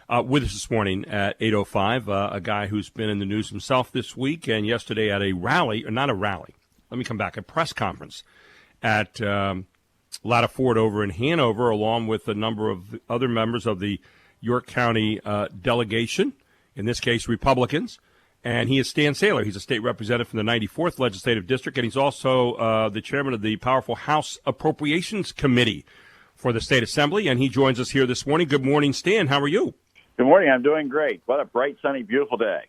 with us this morning at 8:05, a guy who's been in the news himself this week and yesterday at a rally, or not a rally, let me come back, a press conference at Latta Ford over in Hanover, along with a number of other members of the York County delegation, in this case Republicans. And he is Stan Saylor. He's a state representative from the 94th Legislative District, and he's also the chairman of the powerful House Appropriations Committee for the State Assembly, and he joins us here this morning. Good morning, Stan. How are you? Good morning. I'm doing great. What a bright, sunny, beautiful day.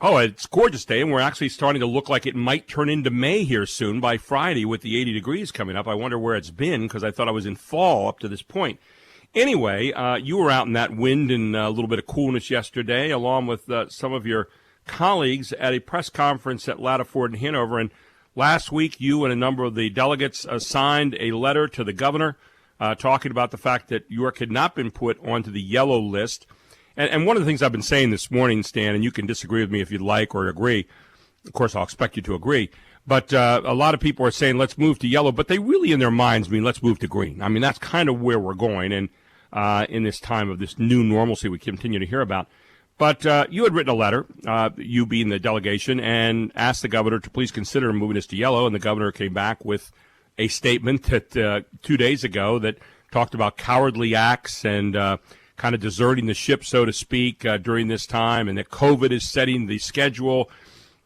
Oh, it's a gorgeous day, and we're actually starting to look like it might turn into May here soon by Friday with the 80 degrees coming up. I wonder where it's been because I thought I was in fall up to this point. Anyway, you were out in that wind and a little bit of coolness yesterday, along with some of your colleagues at a press conference at Latta Ford in Hanover. And last week, you and a number of the delegates signed a letter to the governor talking about the fact that York had not been put onto the yellow list. And one of the things I've been saying this morning, Stan, and you can disagree with me if you'd like or agree. Of course, I'll expect you to agree. But a lot of people are saying, let's move to yellow. But they really, in their minds, mean, let's move to green. I mean, that's kind of where we're going. And in this time of this new normalcy we continue to hear about. But you had written a letter, you being the delegation, and asked the governor to please consider moving us to yellow. And the governor came back with a statement that 2 days ago that talked about cowardly acts and kind of deserting the ship, so to speak, during this time, and that COVID is setting the schedule.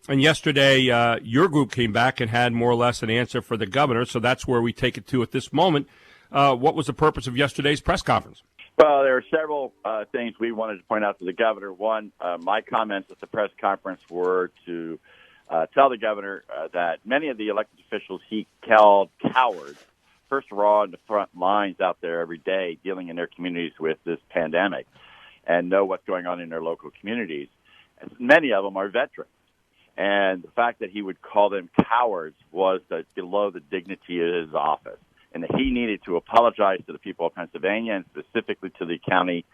And yesterday, your group came back and had more or less an answer for the governor, so that's where we take it to at this moment. What was the purpose of yesterday's press conference? Well, there are several things we wanted to point out to the governor. One, my comments at the press conference were to tell the governor that many of the elected officials he called cowards, first of all, on the front lines out there every day dealing in their communities with this pandemic and know what's going on in their local communities. And many of them are veterans. And the fact that he would call them cowards was below the dignity of his office, and that he needed to apologize to the people of Pennsylvania and specifically to the county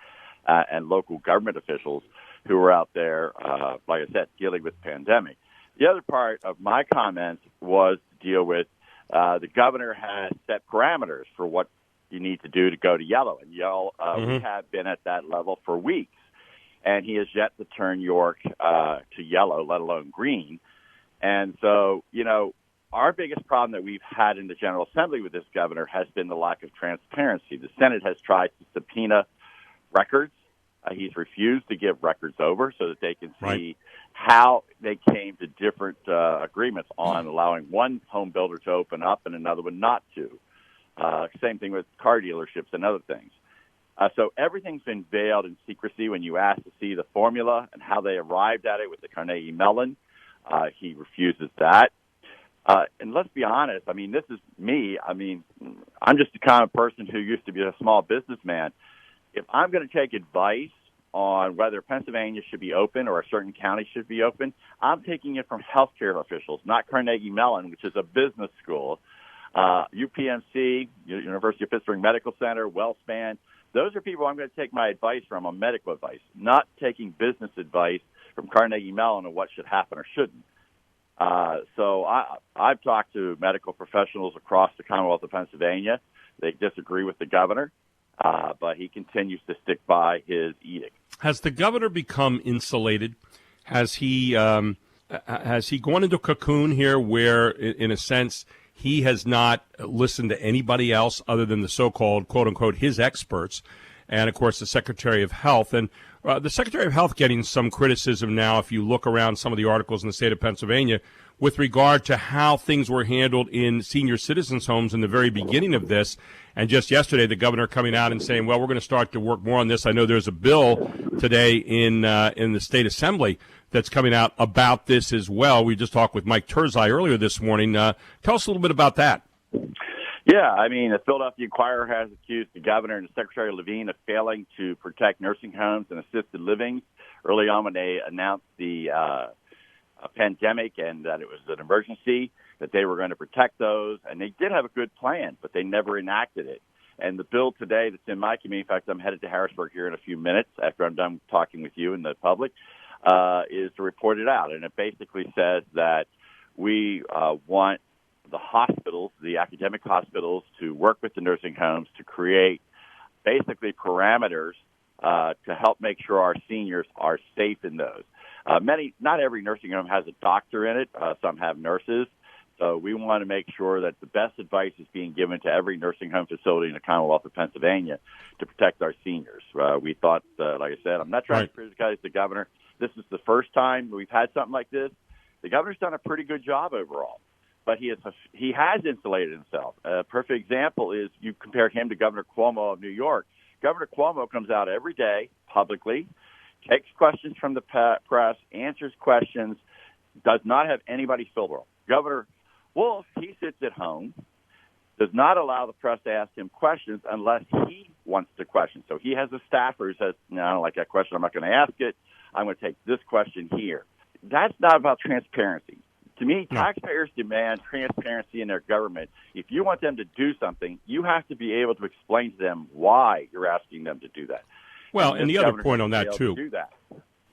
and local government officials who were out there, like I said, dealing with the pandemic. The other part of my comments was to deal with the governor has set parameters for what you need to do to go to yellow. And we have been at that level for weeks. And he has yet to turn York to yellow, let alone green. And so, our biggest problem that we've had in the General Assembly with this governor has been the lack of transparency. The Senate has tried to subpoena records. He's refused to give records over so that they can see how they came to different agreements on allowing one home builder to open up and another one not to. Same thing with car dealerships and other things. So everything's been veiled in secrecy. When you ask to see the formula and how they arrived at it with the Carnegie Mellon, he refuses that. And let's be honest, this is me. I'm just the kind of person who used to be a small businessman. If I'm going to take advice on whether Pennsylvania should be open or a certain county should be open, I'm taking it from healthcare officials, not Carnegie Mellon, which is a business school, UPMC, University of Pittsburgh Medical Center, WellSpan. Those are people I'm going to take my advice from on medical advice, not taking business advice from Carnegie Mellon on what should happen or shouldn't. So I've talked to medical professionals across the Commonwealth of Pennsylvania. They disagree with the governor, but he continues to stick by his edict. Has the governor become insulated? Has he gone into a cocoon here where, in a sense, he has not listened to anybody else other than the so-called, quote-unquote, his experts, and, of course, the Secretary of Health. And the Secretary of Health getting some criticism now, if you look around some of the articles in the state of Pennsylvania, with regard to how things were handled in senior citizens' homes in the very beginning of this. And just yesterday, the governor coming out and saying, well, we're going to start to work more on this. I know there's a bill today in the state assembly that's coming out about this as well. We just talked with Mike Terzai earlier this morning. Tell us a little bit about that. Yeah, the Philadelphia Inquirer has accused the governor and Secretary Levine of failing to protect nursing homes and assisted living early on when they announced the pandemic and that it was an emergency, that they were going to protect those. And they did have a good plan, but they never enacted it. And the bill today that's in my committee, in fact, I'm headed to Harrisburg here in a few minutes after I'm done talking with you and the public, is to report it out. And it basically says that we want the hospitals, the academic hospitals, to work with the nursing homes to create basically parameters to help make sure our seniors are safe in those. Not every nursing home has a doctor in it. Some have nurses. So we want to make sure that the best advice is being given to every nursing home facility in the Commonwealth of Pennsylvania to protect our seniors. We thought, like I said, I'm not trying to criticize the governor. This is the first time we've had something like this. The governor's done a pretty good job overall, but he has insulated himself. A perfect example is you compared him to Governor Cuomo of New York. Governor Cuomo comes out every day publicly, takes questions from the press, answers questions, does not have anybody filter him. Governor Wolf, he sits at home, does not allow the press to ask him questions unless he wants to question. So he has a staffer who says, no, I don't like that question, I'm not going to ask it, I'm going to take this question here. That's not about transparency. To me, taxpayers demand transparency in their government. If you want them to do something, you have to be able to explain to them why you're asking them to do that. Well, and the other point on that, too.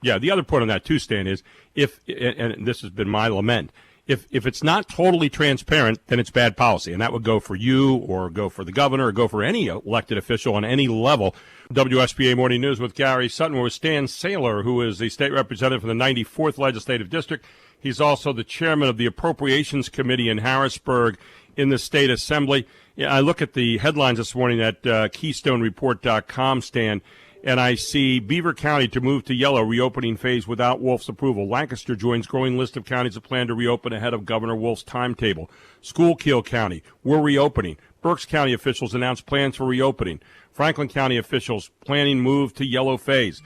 Yeah, the other point on that, too, Stan, is and this has been my lament, if it's not totally transparent, then it's bad policy. And that would go for you or go for the governor or go for any elected official on any level. WSBA Morning News with Gary Sutton. We're with Stan Saylor, who is the state representative for the 94th Legislative District. He's also the chairman of the Appropriations Committee in Harrisburg in the State Assembly. Yeah, I look at the headlines this morning at KeystoneReport.com, Stan, and I see Beaver County to move to yellow, reopening phase without Wolf's approval. Lancaster joins growing list of counties that plan to reopen ahead of Governor Wolf's timetable. Schuylkill County, we're reopening. Berks County officials announced plans for reopening. Franklin County officials planning move to yellow phase.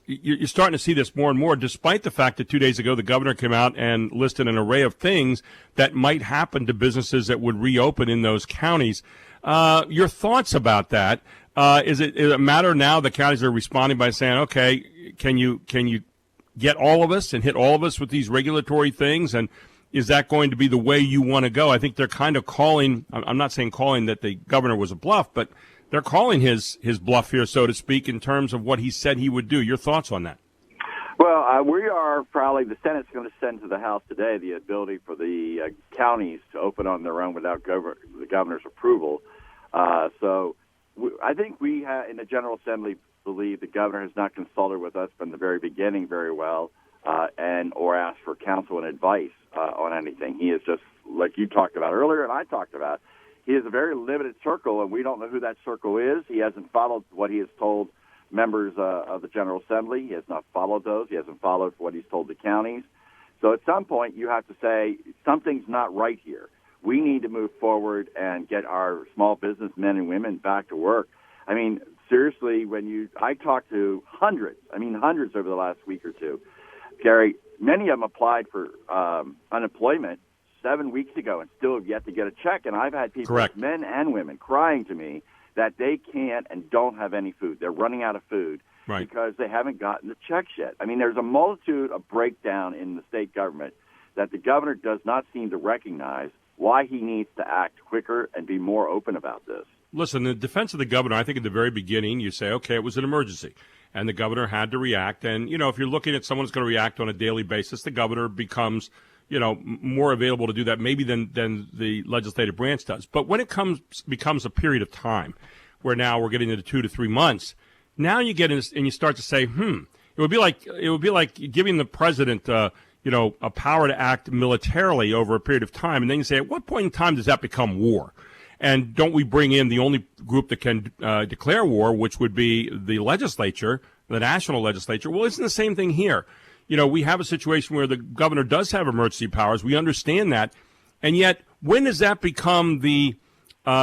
You're starting to see this more and more, despite the fact that 2 days ago the governor came out and listed an array of things that might happen to businesses that would reopen in those counties. Your thoughts about that? Is it a matter now the counties are responding by saying, okay, can you get all of us and hit all of us with these regulatory things? And is that going to be the way you want to go? I think they're kind of calling, I'm not saying calling that the governor was a bluff, but they're calling his bluff here, so to speak, in terms of what he said he would do. Your thoughts on that? Well, we are probably, the Senate's going to send to the House today the ability for the counties to open on their own without the governor's approval. I think we in the General Assembly believe the governor has not consulted with us from the very beginning very well or asked for counsel and advice on anything. He is just, like you talked about earlier and I talked about, he is a very limited circle, and we don't know who that circle is. He hasn't followed what he has told members of the General Assembly. He has not followed those. He hasn't followed what he's told the counties. So at some point, you have to say, something's not right here. We need to move forward and get our small business men and women back to work. I mean, seriously, I talked to hundreds over the last week or two. Gary, many of them applied for unemployment 7 weeks ago and still have yet to get a check. And I've had people, men and women, crying to me that they can't and don't have any food. They're running out of food because they haven't gotten the checks yet. I mean, there's a multitude of breakdown in the state government that the governor does not seem to recognize why he needs to act quicker and be more open about this. Listen, the defense of the governor, I think at the very beginning, you say, okay, it was an emergency, and the governor had to react. And, if you're looking at someone who's going to react on a daily basis, the governor becomes more available to do that maybe than the legislative branch does. But when it becomes a period of time where now we're getting into 2 to 3 months, now you get in and you start to say, it would be like giving the president, a power to act militarily over a period of time. And then you say, at what point in time does that become war? And don't we bring in the only group that can declare war, which would be the legislature, the national legislature? Well, isn't the same thing here? We have a situation where the governor does have emergency powers. We understand that. And yet, when does that become the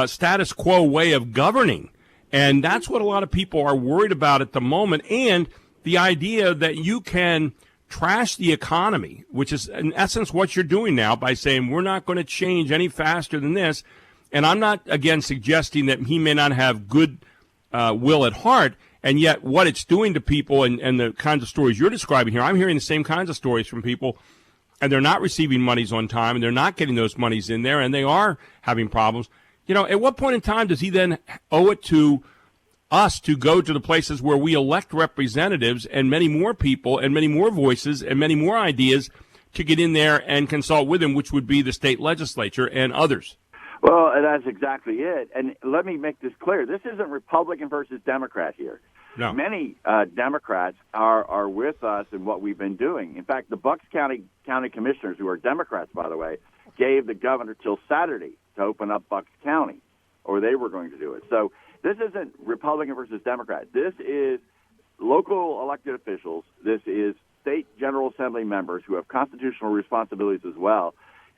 status quo way of governing? And that's what a lot of people are worried about at the moment. And the idea that you can trash the economy, which is in essence what you're doing now by saying we're not going to change any faster than this. And I'm not, again, suggesting that he may not have good will at heart. And yet what it's doing to people and the kinds of stories you're describing here, I'm hearing the same kinds of stories from people, and they're not receiving monies on time, and they're not getting those monies in there, and they are having problems. At what point in time does he then owe it to us to go to the places where we elect representatives and many more people and many more voices and many more ideas to get in there and consult with him, which would be the state legislature and others? Well, that's exactly it. And let me make this clear. This isn't Republican versus Democrat here. No. Many Democrats are with us in what we've been doing. In fact, the Bucks County commissioners, who are Democrats, by the way, gave the governor till Saturday to open up Bucks County, or they were going to do it. So this isn't Republican versus Democrat. This is local elected officials. This is state General Assembly members who have constitutional responsibilities as well,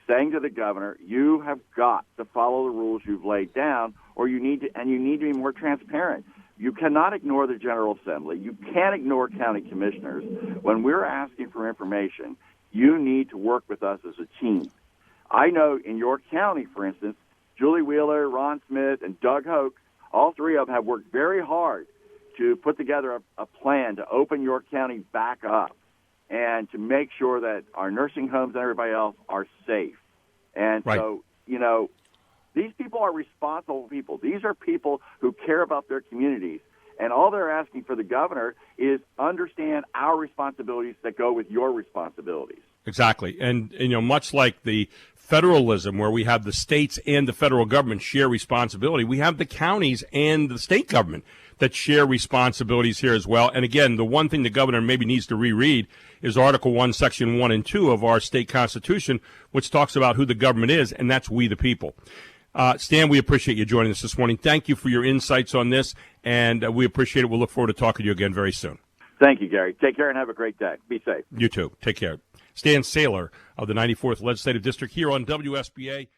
saying to the governor, you have got to follow the rules you've laid down, or you need to be more transparent. You cannot ignore the General Assembly. You can't ignore county commissioners. When we're asking for information, you need to work with us as a team. I know in York County, for instance, Julie Wheeler, Ron Smith, and Doug Hoke, all three of them have worked very hard to put together a plan to open York County back up and to make sure that our nursing homes and everybody else are safe. And right. So, these people are responsible people. These are people who care about their communities. And all they're asking for the governor is understand our responsibilities that go with your responsibilities. Exactly. And much like the federalism where we have the states and the federal government share responsibility, we have the counties and the state government that share responsibilities here as well. And again, the one thing the governor maybe needs to reread is Article 1, Section 1 and 2 of our state constitution, which talks about who the government is, and that's we the people. Stan, we appreciate you joining us this morning. Thank you for your insights on this, and we appreciate it. We'll look forward to talking to you again very soon. Thank you, Gary. Take care and have a great day. Be safe. You too. Take care. Stan Saylor of the 94th Legislative District here on WSBA.